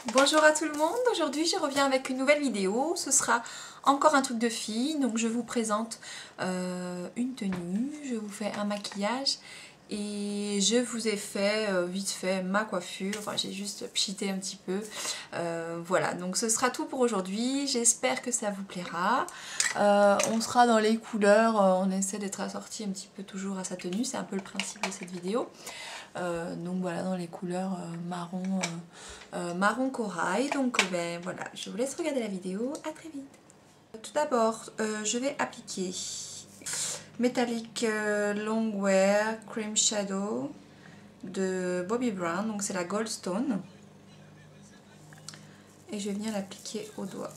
Bonjour à tout le monde, aujourd'hui je reviens avec une nouvelle vidéo, ce sera encore un truc de fille, donc je vous présente une tenue, je vous fais un maquillage et je vous ai fait vite fait ma coiffure, enfin j'ai juste pchité un petit peu, voilà, donc ce sera tout pour aujourd'hui, j'espère que ça vous plaira, on sera dans les couleurs, on essaie d'être assorti un petit peu toujours à sa tenue, c'est un peu le principe de cette vidéo. Donc voilà, dans les couleurs marron corail. Donc ben voilà, je vous laisse regarder la vidéo, à très vite. Tout d'abord, je vais appliquer Metallic Longwear Cream Shadow de Bobbi Brown, donc c'est la Goldstone. Et je vais venir l'appliquer au doigt.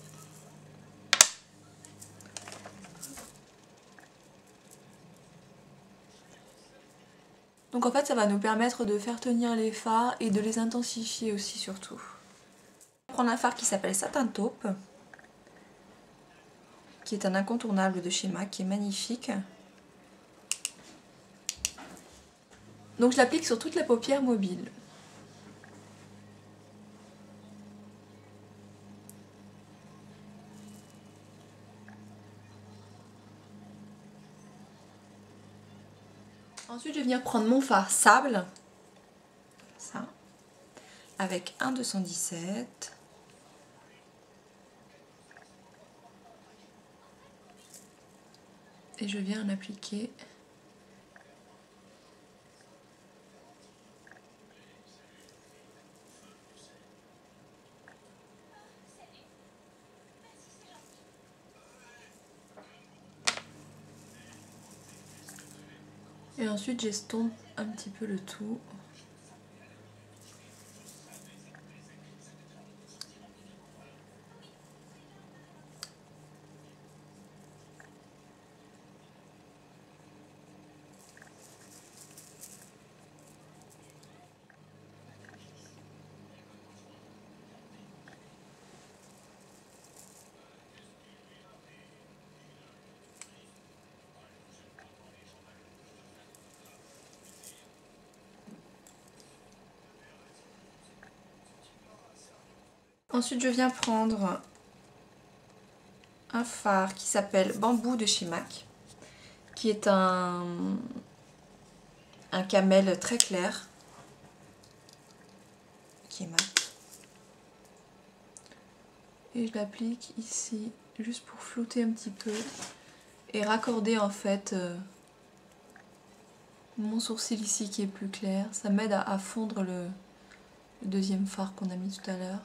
Donc en fait ça va nous permettre de faire tenir les fards et de les intensifier aussi surtout. Je vais prendre un fard qui s'appelle Satin Taupe, qui est un incontournable de chez MAC, qui est magnifique. Donc je l'applique sur toute la paupière mobile. Ensuite je vais venir prendre mon fard sable, ça, avec un 217. Et je viens l'appliquer et ensuite j'estompe un petit peu le tout. Ensuite je viens prendre un fard qui s'appelle Bambou de chez MAC, qui est un camel très clair, qui est mat. Et je l'applique ici, juste pour flouter un petit peu et raccorder en fait mon sourcil ici qui est plus clair. Ça m'aide à fondre le deuxième fard qu'on a mis tout à l'heure.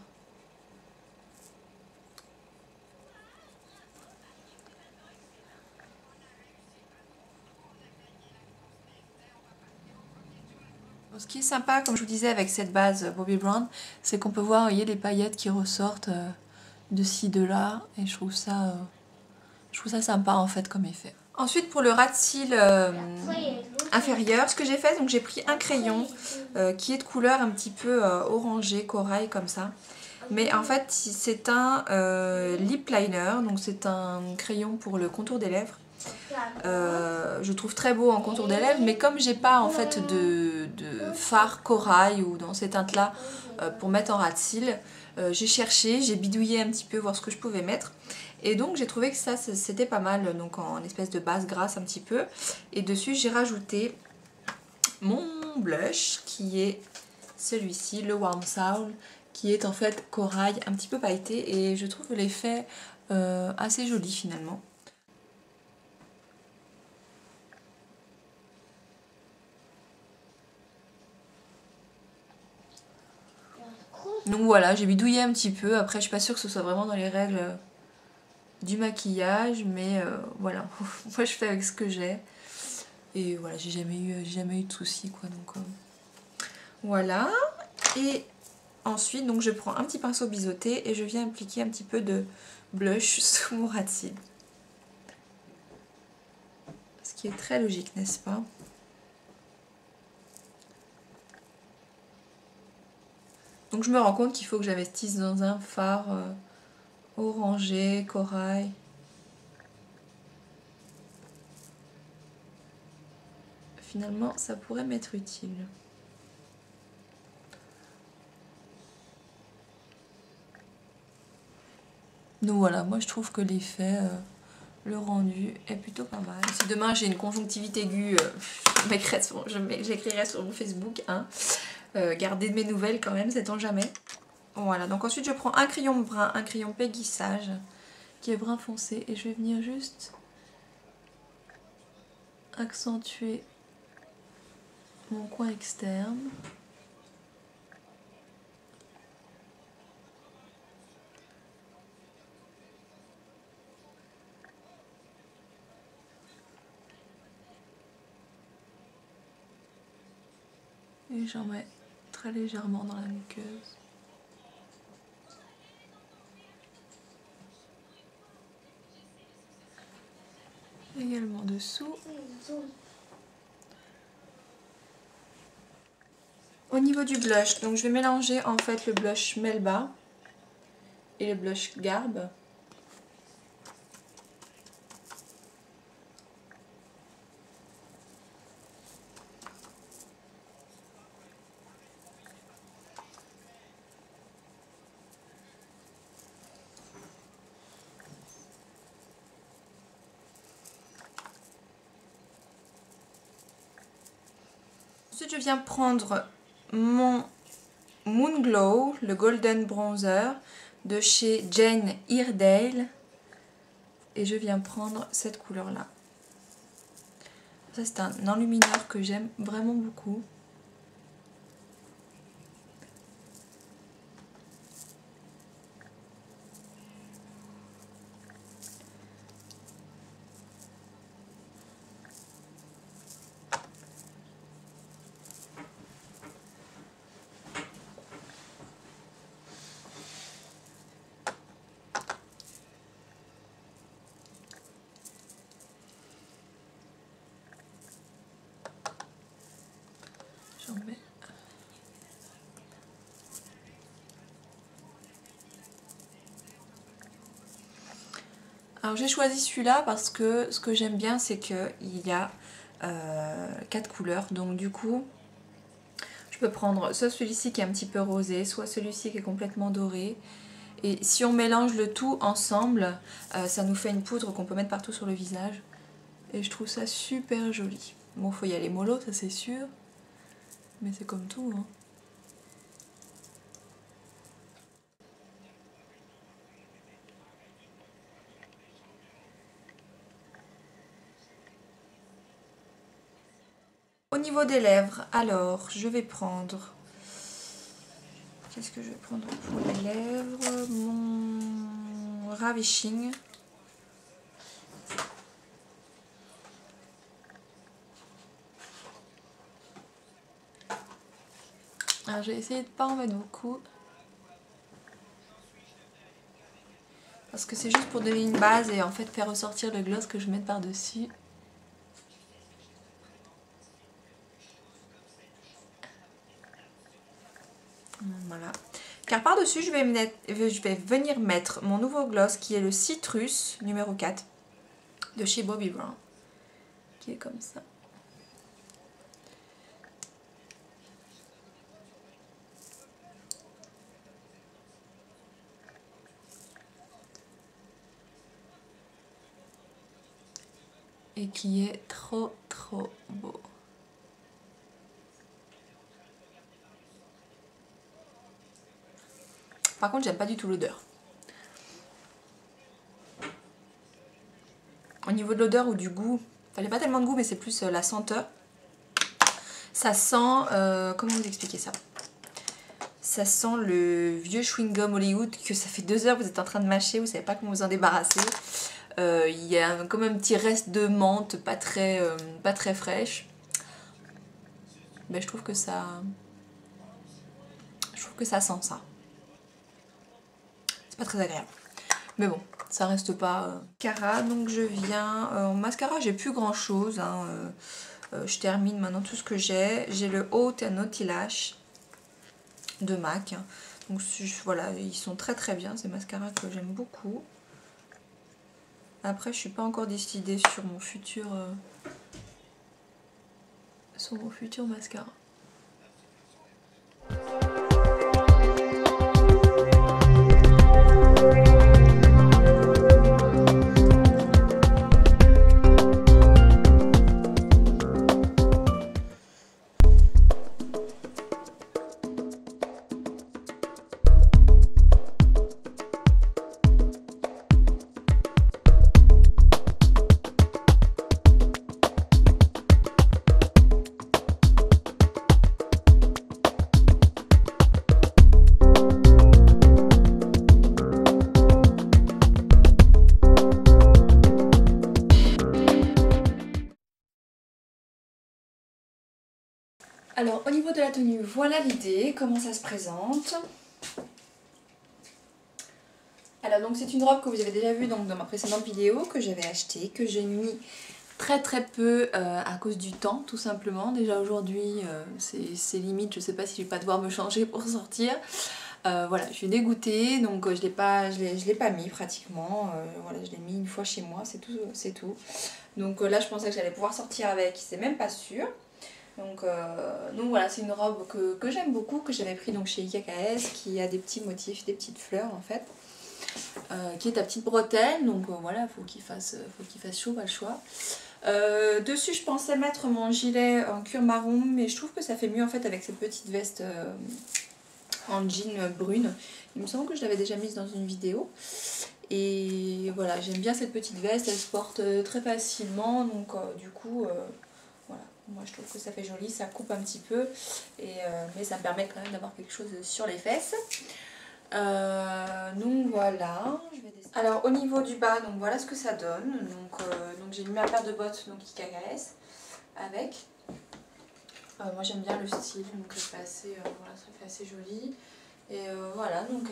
Ce qui est sympa, comme je vous disais, avec cette base Bobbi Brown, c'est qu'on peut voir, vous voyez, les paillettes qui ressortent de ci, de là, et je trouve ça sympa en fait comme effet. Ensuite, pour le ras de cils inférieur, ce que j'ai fait, donc j'ai pris un crayon qui est de couleur un petit peu orangé, corail comme ça. Mais en fait, c'est un lip liner, donc c'est un crayon pour le contour des lèvres. Je trouve très beau en contour des lèvres, mais comme j'ai pas en fait de fard corail ou dans ces teintes là pour mettre en ras de cils, j'ai cherché, j'ai bidouillé un petit peu voir ce que je pouvais mettre, et donc j'ai trouvé que ça c'était pas mal, donc en espèce de base grasse un petit peu, et dessus j'ai rajouté mon blush qui est celui-ci, le Warm Soul, qui est en fait corail un petit peu pailleté, et je trouve l'effet assez joli finalement. Donc voilà, j'ai bidouillé un petit peu. Après, je suis pas sûre que ce soit vraiment dans les règles du maquillage, mais voilà, moi je fais avec ce que j'ai. Et voilà, j'ai jamais eu de soucis quoi. Donc voilà. Et ensuite, donc je prends un petit pinceau biseauté et je viens appliquer un petit peu de blush sous mon ras de cils. Ce qui est très logique, n'est-ce pas? Donc je me rends compte qu'il faut que j'investisse dans un fard orangé, corail. Finalement, ça pourrait m'être utile. Donc voilà, moi je trouve que l'effet, le rendu est plutôt pas mal. Si demain j'ai une conjonctivite aiguë, j'écrirai sur mon Facebook, hein. Gardez de mes nouvelles quand même, sait-on jamais. Voilà, donc ensuite je prends un crayon brun, un crayon Peggy Sage, qui est brun foncé, et je vais venir juste accentuer mon coin externe. Et j'en mets très légèrement dans la muqueuse. Également dessous. Au niveau du blush, donc je vais mélanger en fait le blush Melba et le blush Garb. Ensuite, je viens prendre mon Moon Glow, le Golden Bronzer de chez Jane Iredale. Et je viens prendre cette couleur-là. Ça, c'est un enlumineur que j'aime vraiment beaucoup. J'en mets. Alors j'ai choisi celui-là parce que ce que j'aime bien c'est qu'il y a 4 couleurs. Donc du coup je peux prendre soit celui-ci qui est un petit peu rosé, soit celui-ci qui est complètement doré. Et si on mélange le tout ensemble, ça nous fait une poudre qu'on peut mettre partout sur le visage. Et je trouve ça super joli. Bon, faut y aller mollo, ça c'est sûr. Mais c'est comme tout, hein. Au niveau des lèvres, alors je vais prendre... Qu'est-ce que je vais prendre pour les lèvres? Mon Ravishing. Alors j'ai essayé de ne pas en mettre beaucoup. Parce que c'est juste pour donner une base et en fait faire ressortir le gloss que je mets par-dessus. Voilà. Car par-dessus, je vais venir mettre mon nouveau gloss qui est le Citrus numéro 4 de chez Bobbi Brown. Qui est comme ça. Et qui est trop beau. Par contre, j'aime pas du tout l'odeur. Au niveau de l'odeur ou du goût, enfin, il n'y a pas tellement de goût, mais c'est plus la senteur. Ça sent, comment vous expliquer ça? Ça sent le vieux chewing-gum Hollywood que ça fait 2 heures que vous êtes en train de mâcher, vous savez pas comment vous en débarrasser. Il y a comme un petit reste de menthe pas très fraîche. Mais je trouve que ça sent ça. C'est pas très agréable. Mais bon, ça reste pas... Mascara, donc je viens... en mascara, j'ai plus grand chose. Hein, je termine maintenant tout ce que j'ai. J'ai le Haute and Naughty Lash de MAC. Donc voilà, ils sont très bien. Ces mascaras que j'aime beaucoup. Après, je suis pas encore décidée sur mon futur mascara. Alors au niveau de la tenue, voilà l'idée, comment ça se présente. Alors donc c'est une robe que vous avez déjà vue donc, dans ma précédente vidéo, que j'avais achetée, que j'ai mis très peu à cause du temps tout simplement. Déjà aujourd'hui c'est limite, je sais pas si je vais pas devoir me changer pour sortir. Voilà, je suis dégoûtée, donc je l'ai pas mis pratiquement. Voilà, je l'ai mis une fois chez moi, c'est tout. Donc là je pensais que j'allais pouvoir sortir avec, c'est même pas sûr. Donc voilà, c'est une robe que j'aime beaucoup, que j'avais pris donc chez IKKS, qui a des petits motifs, des petites fleurs en fait. Qui est ta petite bretelle, donc voilà, faut qu'il fasse chaud, pas le choix. Dessus je pensais mettre mon gilet en cuir marron, mais je trouve que ça fait mieux en fait avec cette petite veste en jean brune. Il me semble que je l'avais déjà mise dans une vidéo. Et voilà, j'aime bien cette petite veste, elle se porte très facilement, donc du coup voilà, moi je trouve que ça fait joli, ça coupe un petit peu, mais ça me permet quand même d'avoir quelque chose sur les fesses. Donc voilà, alors au niveau du bas, donc voilà ce que ça donne. Donc j'ai mis ma paire de bottes donc IKKS avec. Moi j'aime bien le style, donc ça fait assez joli. Et voilà, donc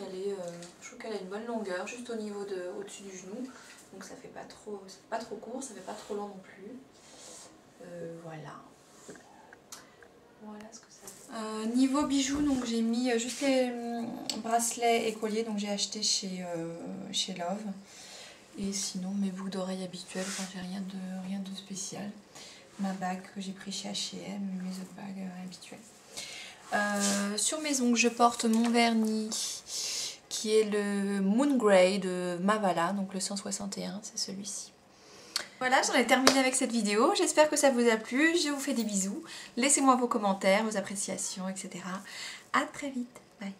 je trouve qu'elle a une bonne longueur, juste au-dessus du genou. Donc ça fait pas trop court, ça fait pas trop long non plus. Voilà. Voilà ce que ça fait. Niveau bijoux, donc j'ai mis juste les bracelets et colliers, donc j'ai acheté chez Love. Et sinon mes boucles d'oreilles habituelles, enfin j'ai rien de spécial. Ma bague que j'ai pris chez H&M, mes autres bagues habituelles. Sur mes ongles, je porte mon vernis qui est le Moon Grey de Mavala, donc le 161, c'est celui-ci. Voilà, j'en ai terminé avec cette vidéo. J'espère que ça vous a plu. Je vous fais des bisous. Laissez-moi vos commentaires, vos appréciations, etc. À très vite. Bye.